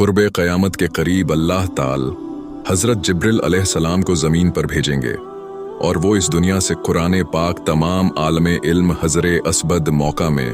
कुर्बे क़यामत के करीब अल्लाह ताल हज़रत जिब्रिल अलैहिस्सलाम को ज़मीन पर भेजेंगे और वो इस दुनिया से कुरान पाक तमाम आलमे इल्म हज़रे असबद मौका में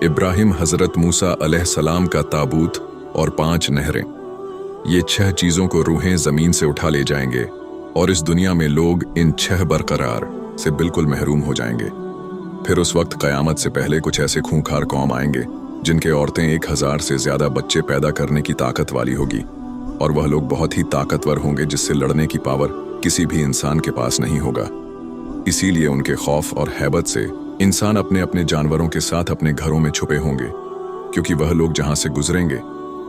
इब्राहिम हज़रत मूसा अलैहिस्सलाम का ताबूत और 5 नहरें, ये 6 चीज़ों को रूहें ज़मीन से उठा ले जाएंगे और इस दुनिया में लोग इन 6 बरकरार से बिल्कुल महरूम हो जाएंगे। फिर उस वक्त क़यामत से पहले कुछ ऐसे खूंखार कौम आएंगे जिनके औरतें 1000 से ज़्यादा बच्चे पैदा करने की ताकत वाली होगी और वह लोग बहुत ही ताकतवर होंगे जिससे लड़ने की पावर किसी भी इंसान के पास नहीं होगा। इसीलिए उनके खौफ और हैबत से इंसान अपने अपने जानवरों के साथ अपने घरों में छुपे होंगे, क्योंकि वह लोग जहां से गुजरेंगे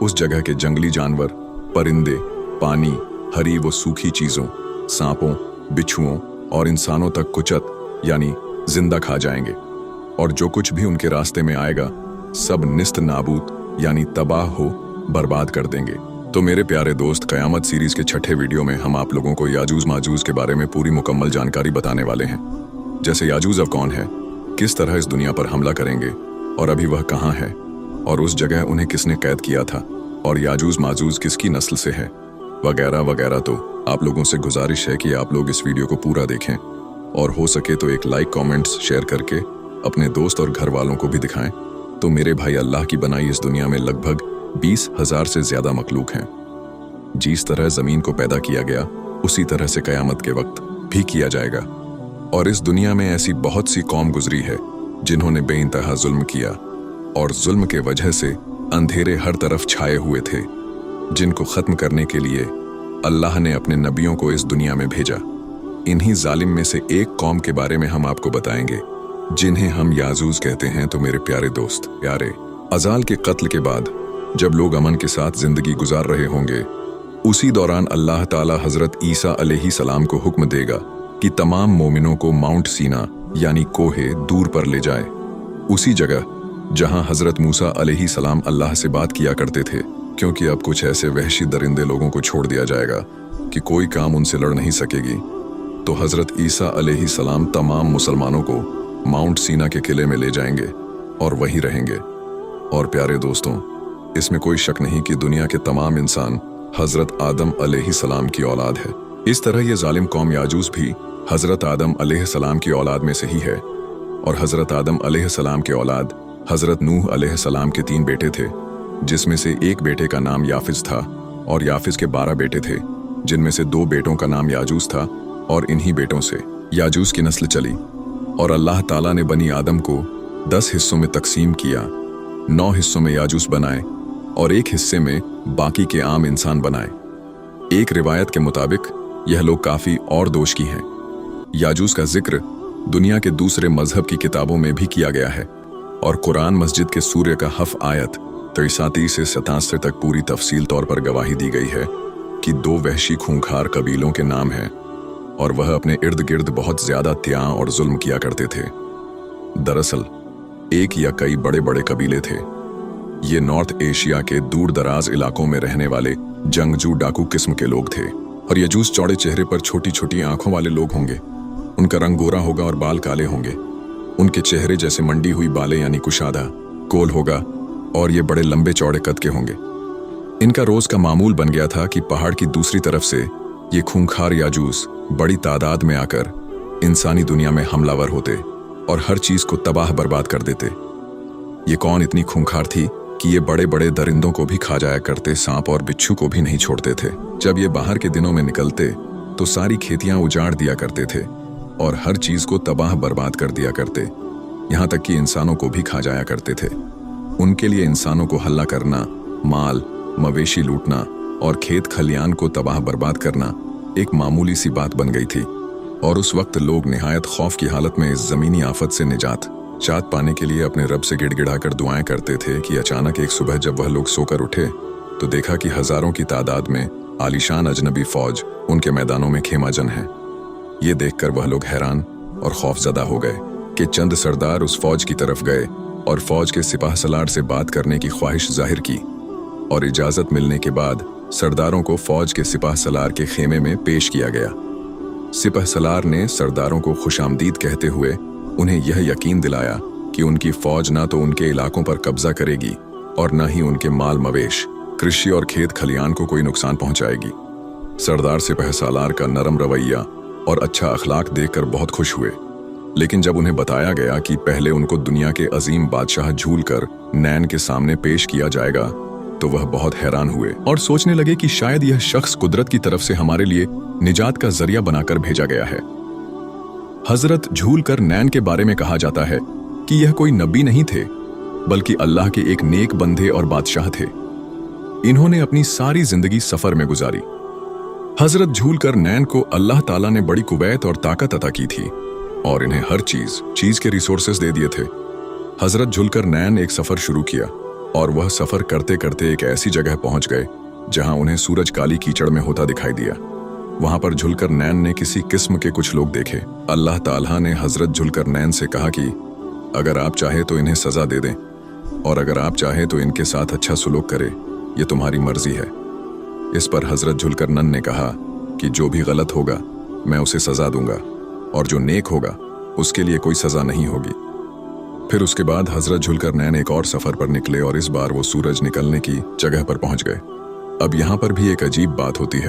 उस जगह के जंगली जानवर, परिंदे, पानी, हरी व सूखी चीज़ों, सांपों, बिच्छुओं और इंसानों तक कुचत यानी जिंदा खा जाएंगे और जो कुछ भी उनके रास्ते में आएगा सब निस्त नाबूद यानी तबाह हो बर्बाद कर देंगे। तो मेरे प्यारे दोस्त, क़यामत सीरीज के 6ठे वीडियो में हम आप लोगों को याजूज माजूज के बारे में पूरी मुकम्मल जानकारी बताने वाले हैं। जैसे याजूज अब कौन है, किस तरह इस दुनिया पर हमला करेंगे और अभी वह कहाँ है और उस जगह उन्हें किसने कैद किया था और याजूज माजूज किसकी नस्ल से है, वगैरह वगैरह। तो आप लोगों से गुजारिश है कि आप लोग इस वीडियो को पूरा देखें और हो सके तो एक लाइक, कमेंट्स, शेयर करके अपने दोस्त और घर वालों को भी दिखाएं। तो मेरे भाई, अल्लाह की बनाई इस दुनिया में लगभग 20,000 से ज्यादा मखलूक हैं। जिस तरह जमीन को पैदा किया गया उसी तरह से क़यामत के वक्त भी किया जाएगा और इस दुनिया में ऐसी बहुत सी कौम गुजरी है जिन्होंने बेइंतहा जुल्म किया और जुल्म के वजह से अंधेरे हर तरफ छाए हुए थे, जिनको खत्म करने के लिए अल्लाह ने अपने नबियों को इस दुनिया में भेजा। इन्हीं जालिम में से एक कौम के बारे में हम आपको बताएंगे जिन्हें हम याजूज कहते हैं। तो मेरे प्यारे दोस्त प्यारे, अजाल के कत्ल के बाद जब लोग अमन के साथ जिंदगी गुजार रहे होंगे, उसी दौरान अल्लाह ताला हजरत ईसा अलैहिस्सलाम को हुक्म देगा कि तमाम मोमिनों को माउंट सीना यानी कोहे दूर पर ले जाए, उसी जगह जहां हजरत मूसा अलैहिस्सलाम अल्लाह से बात किया करते थे, क्योंकि अब कुछ ऐसे वहशी दरिंदे लोगों को छोड़ दिया जाएगा कि कोई काम उनसे लड़ नहीं सकेगी। तो हजरत ईसा अलैहिस्सलाम तमाम मुसलमानों को माउंट सीना के किले में ले जाएंगे और वहीं रहेंगे। और प्यारे दोस्तों, इसमें कोई शक नहीं कि दुनिया के तमाम इंसान हजरत आदम अलैहिस्सलाम की औलाद है। इस तरह ये जालिम कौम याजूज भी हजरत आदम अलैहिस्सलाम की औलाद में से ही है और हजरत आदम अलैहिस्सलाम के औलाद हजरत नूह अलैहिस्सलाम के 3 बेटे थे, जिसमें से एक बेटे का नाम याफिज था और याफिज के 12 बेटे थे, जिनमें से 2 बेटों का नाम याजूज था और इन्हीं बेटों से याजूज की नस्ल चली। और अल्लाह ताला ने बनी आदम को 10 हिस्सों में तकसीम किया, 9 हिस्सों में याजूज बनाए और 1 हिस्से में बाकी के आम इंसान बनाए। एक रिवायत के मुताबिक यह लोग काफी और दोष की हैं। याजूज का जिक्र दुनिया के दूसरे मजहब की किताबों में भी किया गया है और कुरान मस्जिद के सूर्य का हफ आयत 33 से 87 तक पूरी तफसील तौर पर गवाही दी गई है कि 2 वहशी खूंखार कबीलों के नाम हैं और वह अपने इर्द गिर्द बहुत ज्यादा त्यां और जुल्म किया करते थे। दरअसल एक या कई बड़े बड़े कबीले थे। ये नॉर्थ एशिया के दूर दराज इलाकों में रहने वाले जंगजू डाकू किस्म के लोग थे और यजूस चौड़े चेहरे पर छोटी छोटी आंखों वाले लोग होंगे। उनका रंग गोरा होगा और बाल काले होंगे। उनके चेहरे जैसे मंडी हुई बालें यानी कुशादा गोल होगा और ये बड़े लंबे चौड़े कद के होंगे। इनका रोज का मामूल बन गया था कि पहाड़ की दूसरी तरफ से ये खूंखार याजूस बड़ी तादाद में आकर इंसानी दुनिया में हमलावर होते और हर चीज को तबाह बर्बाद कर देते। ये कौन इतनी खूंखार थी कि ये बड़े बड़े दरिंदों को भी खा जाया करते, सांप और बिच्छू को भी नहीं छोड़ते थे। जब ये बाहर के दिनों में निकलते तो सारी खेतियां उजाड़ दिया करते थे और हर चीज को तबाह बर्बाद कर दिया करते, यहाँ तक कि इंसानों को भी खा जाया करते थे। उनके लिए इंसानों को हल्ला करना, माल मवेशी लूटना और खेत खलियान को तबाह बर्बाद करना एक मामूली सी बात बन गई थी। और उस वक्त लोग निहायत खौफ की हालत में इस जमीनी आफत से निजात पाने के लिए अपने रब से गिड़गिड़ाकर दुआएं करते थे कि अचानक एक सुबह जब वह लोग सोकर उठे तो देखा कि हजारों की तादाद में आलीशान अजनबी फौज उनके मैदानों में खेमाजन है। ये देखकर वह लोग हैरान और खौफजदा हो गए कि चंद सरदार उस फौज की तरफ गए और फौज के सिपाह सलार से बात करने की ख्वाहिश जाहिर की और इजाजत मिलने के बाद सरदारों को फौज के सिपाह सलार के खेमे में पेश किया गया। सिपाह सलार ने सरदारों को खुशामदीद कहते हुए उन्हें यह यकीन दिलाया कि उनकी फौज ना तो उनके इलाकों पर कब्जा करेगी और न ही उनके माल मवेश कृषि और खेत खलियान को कोई नुकसान पहुंचाएगी। सरदार सिपह सालार का नरम रवैया और अच्छा अखलाक देखकर बहुत खुश हुए, लेकिन जब उन्हें बताया गया कि पहले उनको दुनिया के अजीम बादशाह झूल कर नैन के सामने पेश किया जाएगा, तो वह बहुत हैरान हुए और सोचने लगे कि शायद यह शख्स कुदरत की तरफ से हमारे लिए निजात का जरिया बनाकर भेजा गया है। हजरत झूल कर नैन के बारे में कहा जाता है कि यह कोई नबी नहीं थे, बल्कि अल्लाह के एक नेक बंदे और बादशाह थे। इन्होंने अपनी सारी जिंदगी सफर में गुजारी। हजरत झूल कर नैन को अल्लाह ताला ने बड़ी कुवैत और ताकत अता की थी और इन्हें हर चीज के रिसोर्सेस दे दिए थे। हजरत झुलकर नैन एक सफर शुरू किया और वह सफर करते करते एक ऐसी जगह पहुंच गए जहां उन्हें सूरज काली कीचड़ में होता दिखाई दिया। वहां पर झुलकर नैन ने किसी किस्म के कुछ लोग देखे। अल्लाह ताला ने हजरत झुलकर नैन से कहा कि अगर आप चाहे तो इन्हें सजा दे दें और अगर आप चाहे तो इनके साथ अच्छा सुलूक करें, ये तुम्हारी मर्जी है। इस पर हजरत झुलकर नैन ने कहा कि जो भी गलत होगा मैं उसे सजा दूंगा और जो नेक होगा उसके लिए कोई सजा नहीं होगी। फिर उसके बाद हजरत झुलकर नैन एक और सफर पर निकले और इस बार वो सूरज निकलने की जगह पर पहुंच गए। अब यहाँ पर भी एक अजीब बात होती है।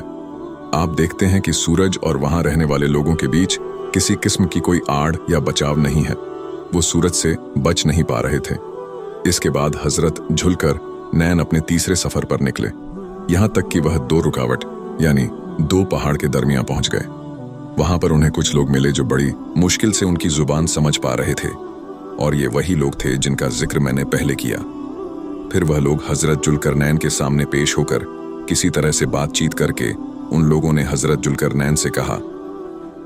आप देखते हैं कि सूरज और वहां रहने वाले लोगों के बीच किसी किस्म की कोई आड़ या बचाव नहीं है। वो सूरज से बच नहीं पा रहे थे। इसके बाद हजरत झुलकर नैन अपने तीसरे सफर पर निकले, यहाँ तक कि वह 2 रुकावट यानी 2 पहाड़ के दरमियान पहुंच गए। वहां पर उन्हें कुछ लोग मिले जो बड़ी मुश्किल से उनकी जुबान समझ पा रहे थे और ये वही लोग थे जिनका जिक्र मैंने पहले किया। फिर वह लोग हजरत झुलकर नैन के सामने पेश होकर किसी तरह से बातचीत करके उन लोगों ने हजरत झुलकर नैन से कहा,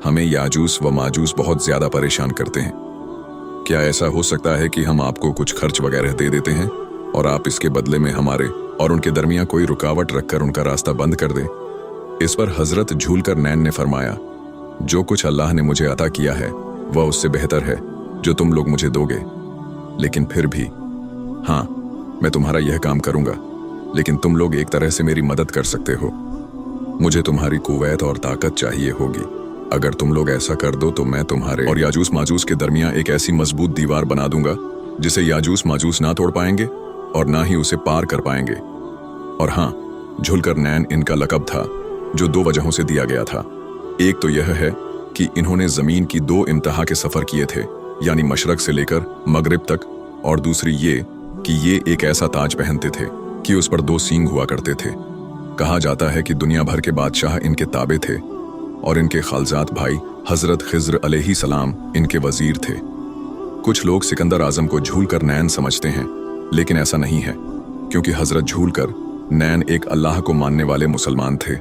हमें याजूस व माजूस बहुत ज्यादा परेशान करते हैं। क्या ऐसा हो सकता है कि हम आपको कुछ खर्च वगैरह दे देते हैं और आप इसके बदले में हमारे और उनके दरमियान कोई रुकावट रखकर उनका रास्ता बंद कर दें? इस पर हजरत झूलकर नैन ने फरमाया, जो कुछ अल्लाह ने मुझे अता किया है वह उससे बेहतर है जो तुम लोग मुझे दोगे। लेकिन फिर भी हाँ, मैं तुम्हारा यह काम करूंगा, लेकिन तुम लोग एक तरह से मेरी मदद कर सकते हो। मुझे तुम्हारी कुवैत और ताकत चाहिए होगी। अगर तुम लोग ऐसा कर दो तो मैं तुम्हारे और याजूस माजूस के दरमियान एक ऐसी मजबूत दीवार बना दूंगा जिसे याजूस माजूस ना तोड़ पाएंगे और ना ही उसे पार कर पाएंगे। और हाँ, झुलकर नैन इनका लकब था जो 2 वजहों से दिया गया था। एक तो यह है कि इन्होंने जमीन की 2 इंतहा के सफर किए थे, यानी मशरक से लेकर मगरिब तक, और दूसरी ये कि ये एक ऐसा ताज पहनते थे कि उस पर 2 सींग हुआ करते थे। कहा जाता है कि दुनिया भर के बादशाह इनके ताबे थे और इनके खालजात भाई हजरत खिज्र अलैहिस्सलाम इनके वजीर थे। कुछ लोग सिकंदर आजम को झूलकर नैन समझते हैं, लेकिन ऐसा नहीं है, क्योंकि हजरत झूलकर नैन एक अल्लाह को मानने वाले मुसलमान थे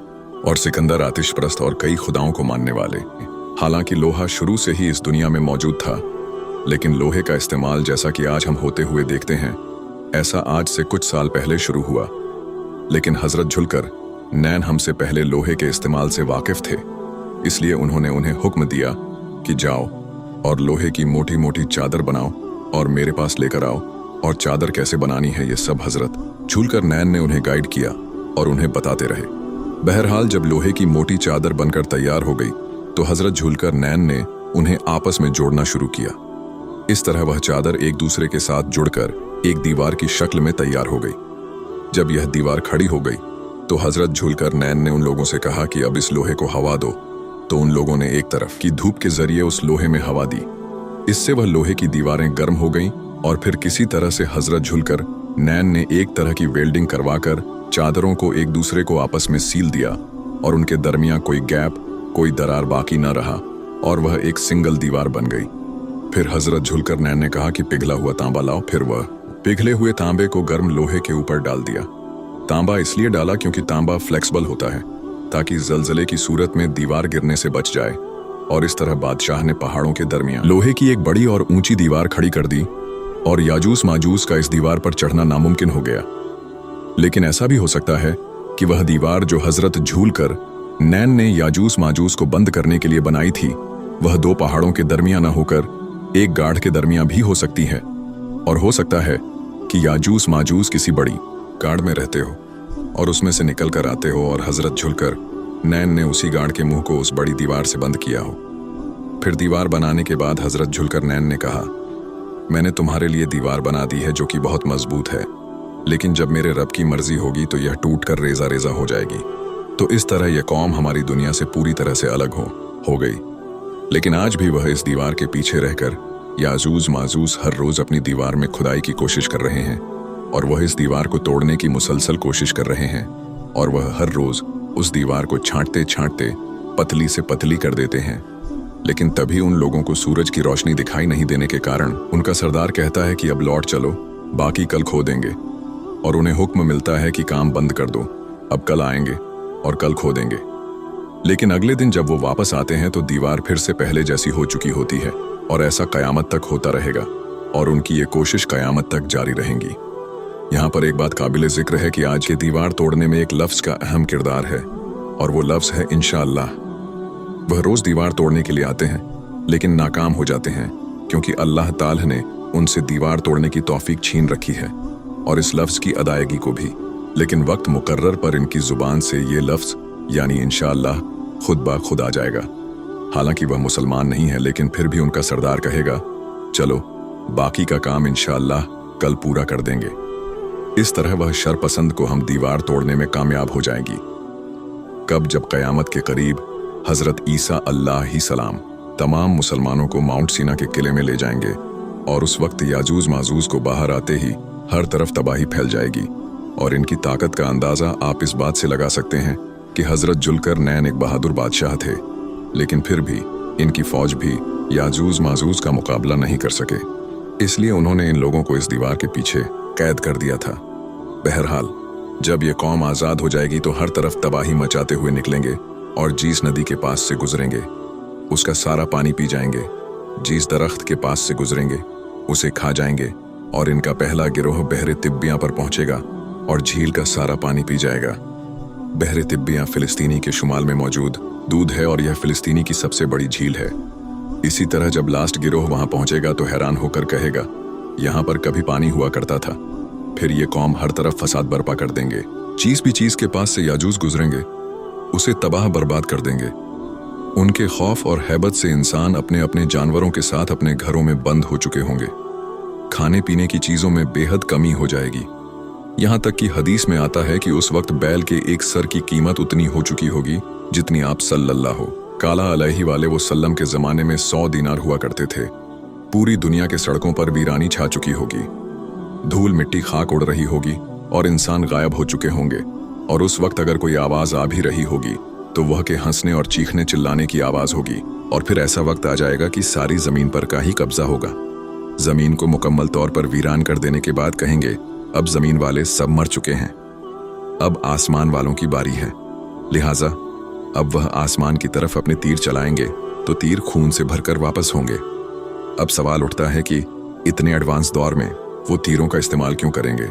और सिकंदर आतिश परस्त और कई खुदाओं को मानने वाले। हालांकि लोहा शुरू से ही इस दुनिया में मौजूद था, लेकिन लोहे का इस्तेमाल जैसा कि आज हम होते हुए देखते हैं, ऐसा आज से कुछ साल पहले शुरू हुआ। लेकिन हजरत झुलकर नैन हमसे पहले लोहे के इस्तेमाल से वाकिफ थे, इसलिए उन्होंने उन्हें हुक्म दिया कि जाओ और लोहे की मोटी मोटी चादर बनाओ और मेरे पास लेकर आओ, और चादर कैसे बनानी है ये सब हजरत झुलकर नैन ने उन्हें गाइड किया और उन्हें बताते रहे। बहरहाल जब लोहे की मोटी चादर बनकर तैयार हो गई तो हजरत झुलकर नैन ने उन्हें आपस में जोड़ना शुरू किया। इस तरह वह चादर एक दूसरे के साथ जुड़कर एक दीवार की शक्ल में तैयार हो गई। जब यह दीवार खड़ी हो गई तो हजरत झुलकर नैन ने उन लोगों से कहा कि अब इस लोहे को हवा दो, तो उन लोगों ने एक तरफ की धूप के जरिए उस लोहे में हवा दी। इससे वह लोहे की दीवारें गर्म हो गईं और फिर किसी तरह से हजरत झुलकर नैन ने एक तरह की वेल्डिंग करवाकर चादरों को एक दूसरे को आपस में सील दिया और उनके दरमियान कोई गैप, कोई दरार बाकी न रहा और वह एक सिंगल दीवार बन गई। फिर हजरत झुलकर नैन ने कहा कि पिघला हुआ तांबा लाओ। फिर वह पिघले हुए तांबे को गर्म लोहे के ऊपर डाल दिया। तांबा इसलिए डाला क्योंकि तांबा फ्लेक्सिबल होता है ताकि जलजले की सूरत में दीवार गिरने से बच जाए, और इस तरह बादशाह ने पहाड़ों के दरमियान लोहे की एक बड़ी और ऊंची दीवार खड़ी कर दी और याजूस माजूस का इस दीवार पर चढ़ना नामुमकिन हो गया। लेकिन ऐसा भी हो सकता है कि वह दीवार जो हजरत झूलकर नैन ने याजूस माजूस को बंद करने के लिए बनाई थी, वह 2 पहाड़ों के दरमियान न होकर एक गाढ़ के दरमियान भी हो सकती है, और हो सकता है कि याजूस माजूस किसी बड़ी गाढ़ में रहते हो और उसमें से निकल कर आते हो और हजरत झुलकर नैन ने उसी गाढ़ के मुंह को उस बड़ी दीवार से बंद किया हो। फिर दीवार बनाने के बाद हजरत झुलकर नैन ने कहा, मैंने तुम्हारे लिए दीवार बना दी है जो कि बहुत मजबूत है, लेकिन जब मेरे रब की मर्जी होगी तो यह टूट कर रेजा रेजा हो जाएगी। तो इस तरह यह कौम हमारी दुनिया से पूरी तरह से अलग हो गई। लेकिन आज भी वह इस दीवार के पीछे रहकर याजूज माजूज हर रोज अपनी दीवार में खुदाई की कोशिश कर रहे हैं, और वह इस दीवार को तोड़ने की मुसलसल कोशिश कर रहे हैं, और वह हर रोज उस दीवार को छांटते छांटते पतली से पतली कर देते हैं। लेकिन तभी उन लोगों को सूरज की रोशनी दिखाई नहीं देने के कारण उनका सरदार कहता है कि अब लौट चलो, बाकी कल खो देंगे, और उन्हें हुक्म मिलता है कि काम बंद कर दो, अब कल आएंगे और कल खो देंगे। लेकिन अगले दिन जब वो वापस आते हैं तो दीवार फिर से पहले जैसी हो चुकी होती है, और ऐसा कयामत तक होता रहेगा, और उनकी ये कोशिश कयामत तक जारी रहेंगी। यहाँ पर एक बात काबिल जिक्र है कि आज के दीवार तोड़ने में एक लफ्ज का अहम किरदार है, और वो लफ्ज है इंशाअल्लाह। वह रोज दीवार तोड़ने के लिए आते हैं, लेकिन नाकाम हो जाते हैं, क्योंकि अल्लाह ताला ने उनसे दीवार तोड़ने की तौफीक छीन रखी है, और इस लफ्ज की अदायगी को भी। लेकिन वक्त मुकर्रर पर इनकी जुबान से ये लफ्ज यानी इंशाअल्लाह खुद ब खुद आ जाएगा। हालांकि वह मुसलमान नहीं है, लेकिन फिर भी उनका सरदार कहेगा, चलो बाकी का काम इंशाअल्लाह कल पूरा कर देंगे। इस तरह वह शरपसंद को हम दीवार तोड़ने में कामयाब हो जाएंगी। कब? जब कयामत के करीब हजरत ईसा अलैहिस्सलाम तमाम मुसलमानों को माउंट सीना के किले में ले जाएंगे, और उस वक्त याजूज माजूज को बाहर आते ही हर तरफ तबाही फैल जाएगी। और इनकी ताकत का अंदाजा आप इस बात से लगा सकते हैं कि हजरत जुल्करनैन एक बहादुर बादशाह थे, लेकिन फिर भी इनकी फौज भी याजूज माजूज का मुकाबला नहीं कर सके। इसलिए उन्होंने इन लोगों को इस दीवार के पीछे कैद कर दिया था। बहरहाल जब ये कौम आज़ाद हो जाएगी तो हर तरफ तबाही मचाते हुए निकलेंगे और जीस नदी के पास से गुजरेंगे। उसका सारा पानी पी जाएंगे। जीस दरख्त के पास से गुजरेंगे, उसे खा जाएंगे, और इनका पहला गिरोह बहरे तिब्बियां पर पहुंचेगा और झील का सारा पानी पी जाएगा। बहरे तिब्बियां फिलिस्तीनी के शुमाल में मौजूद दूध है, और यह फिलिस्तीनी की सबसे बड़ी झील है। इसी तरह जब लास्ट गिरोह वहां पहुंचेगा तो हैरान होकर कहेगा, यहाँ पर कभी पानी हुआ करता था। फिर ये कौम हर तरफ फसाद बर्पा कर देंगे। चीज भी चीज के पास से याजूज गुजरेंगे, उसे तबाह बर्बाद कर देंगे। उनके खौफ और हैबत से इंसान अपने अपने जानवरों के साथ अपने घरों में बंद हो चुके होंगे। खाने पीने की चीजों में बेहद कमी हो जाएगी। यहाँ तक कि हदीस में आता है कि उस वक्त बैल के एक सर की कीमत उतनी हो चुकी होगी जितनी आप सल्लल्लाहु काला अलैहि वाले वसल्लम के जमाने में 100 दीनार हुआ करते थे। पूरी दुनिया के सड़कों पर वीरानी छा चुकी होगी, धूल मिट्टी खाक उड़ रही होगी, और इंसान गायब हो चुके होंगे। और उस वक्त अगर कोई आवाज आ भी रही होगी तो वह के हंसने और चीखने चिल्लाने की आवाज होगी। और फिर ऐसा वक्त आ जाएगा कि सारी जमीन पर का ही कब्जा होगा। जमीन को मुकम्मल तौर पर वीरान कर देने के बाद कहेंगे, अब जमीन वाले सब मर चुके हैं, अब आसमान वालों की बारी है। लिहाजा अब वह आसमान की तरफ अपने तीर चलाएंगे तो तीर खून से भरकर वापस होंगे। अब सवाल उठता है कि इतने एडवांस दौर में वो तीरों का इस्तेमाल क्यों करेंगे?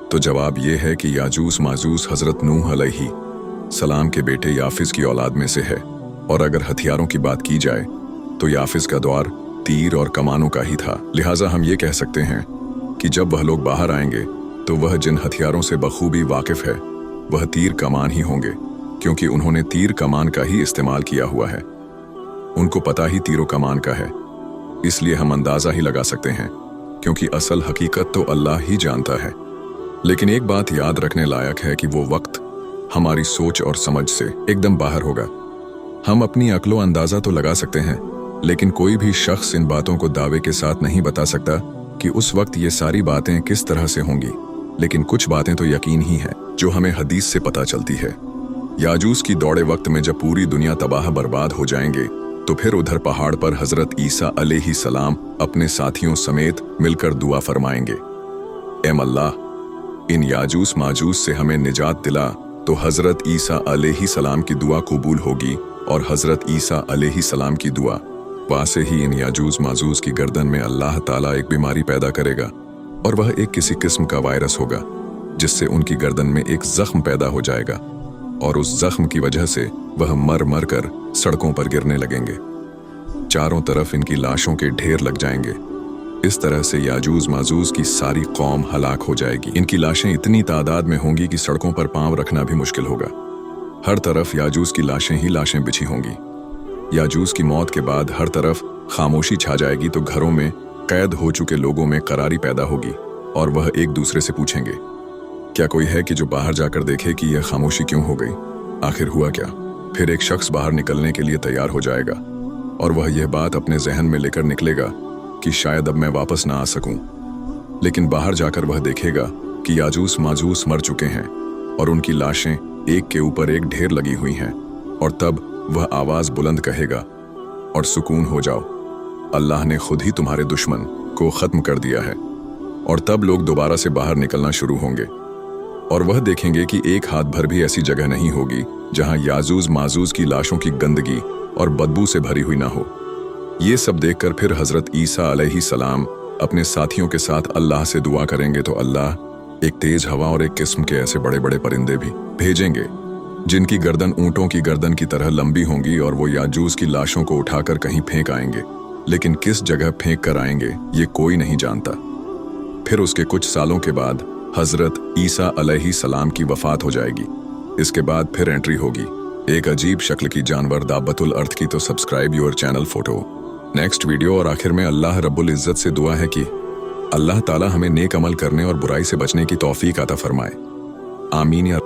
तो जवाब ये है कि याजूज माजूज हजरत नूह अलैहि सलाम के बेटे याफिज की औलाद में से है, और अगर हथियारों की बात की जाए तो याफिज का दौर तीर और कमानों का ही था। लिहाजा हम ये कह सकते हैं कि जब वह लोग बाहर आएंगे तो वह जिन हथियारों से बखूबी वाकिफ है वह तीर कमान ही होंगे, क्योंकि उन्होंने तीर कमान का ही इस्तेमाल किया हुआ है। उनको पता ही तीरों कमान का है, इसलिए हम अंदाजा ही लगा सकते हैं, क्योंकि असल हकीकत तो अल्लाह ही जानता है। लेकिन एक बात याद रखने लायक है कि वो वक्त हमारी सोच और समझ से एकदम बाहर होगा। हम अपनी अक्लो अंदाजा तो लगा सकते हैं, लेकिन कोई भी शख्स इन बातों को दावे के साथ नहीं बता सकता कि उस वक्त ये सारी बातें किस तरह से होंगी। लेकिन कुछ बातें तो यकीन ही है जो हमें हदीस से पता चलती है। याजूज की दौड़े वक्त में जब पूरी दुनिया तबाह बर्बाद हो जाएंगे तो फिर उधर पहाड़ पर हजरत ईसा अलैहिस्सलाम अपने साथियों समेत मिलकर दुआ फरमाएंगे, ऐ अल्लाह, इन याजूज माजूज से हमें निजात दिला। तो हजरत ईसा अलैहिस्सलाम की दुआ कबूल होगी, और हजरत ईसा अलैहिस्सलाम की दुआ वासे ही इन याजूज माजूज की गर्दन में अल्लाह ताला एक बीमारी पैदा करेगा, और वह एक किसी किस्म का वायरस होगा जिससे उनकी गर्दन में एक जख्म पैदा हो जाएगा, और उस जख्म की वजह से वह मर मर कर सड़कों पर गिरने लगेंगे। चारों तरफ इनकी लाशों के ढेर लग जाएंगे। इस तरह से याजूज माजूज की सारी कौम हलाक हो जाएगी। इनकी लाशें इतनी तादाद में होंगी कि सड़कों पर पांव रखना भी मुश्किल होगा। हर तरफ याजूज की लाशें ही लाशें बिछी होंगी। याजूज की मौत के बाद हर तरफ खामोशी छा जाएगी, तो घरों में कैद हो चुके लोगों में करारी पैदा होगी, और वह एक दूसरे से पूछेंगे, क्या कोई है कि जो बाहर जाकर देखे कि यह खामोशी क्यों हो गई, आखिर हुआ क्या? फिर एक शख्स बाहर निकलने के लिए तैयार हो जाएगा और वह यह बात अपने जहन में लेकर निकलेगा कि शायद अब मैं वापस ना आ सकूं। लेकिन बाहर जाकर वह देखेगा कि याजूस माजूस मर चुके हैं और उनकी लाशें एक के ऊपर एक ढेर लगी हुई हैं। और तब वह आवाज बुलंद कहेगा, और सुकून हो जाओ, अल्लाह ने खुद ही तुम्हारे दुश्मन को खत्म कर दिया है। और तब लोग दोबारा से बाहर निकलना शुरू होंगे और वह देखेंगे कि एक हाथ भर भी ऐसी जगह नहीं होगी जहां याजूज माजूज की लाशों की गंदगी और बदबू से भरी हुई ना हो। ये सब देखकर फिर हजरत ईसा अलैहिस्सलाम अपने साथियों के साथ अल्लाह से दुआ करेंगे तो अल्लाह एक तेज हवा और एक किस्म के ऐसे बड़े बड़े परिंदे भी भेजेंगे जिनकी गर्दन ऊंटों की गर्दन की तरह लंबी होंगी और वो याजूज की लाशों को उठाकर कहीं फेंक आएंगे। लेकिन किस जगह फेंक कर आएंगे ये कोई नहीं जानता। फिर उसके कुछ सालों के बाद हजरत ईसा अलैहिस्सलाम की वफात हो जाएगी। इसके बाद फिर एंट्री होगी एक अजीब शक्ल की जानवर दाबतुल अर्थ की। तो subscribe your channel photo next video. और आखिर में अल्लाह रब्बुल इज्जत से दुआ है कि अल्लाह ताला हमें नेक अमल करने और बुराई से बचने की तौफीक अता फरमाए। आमीन या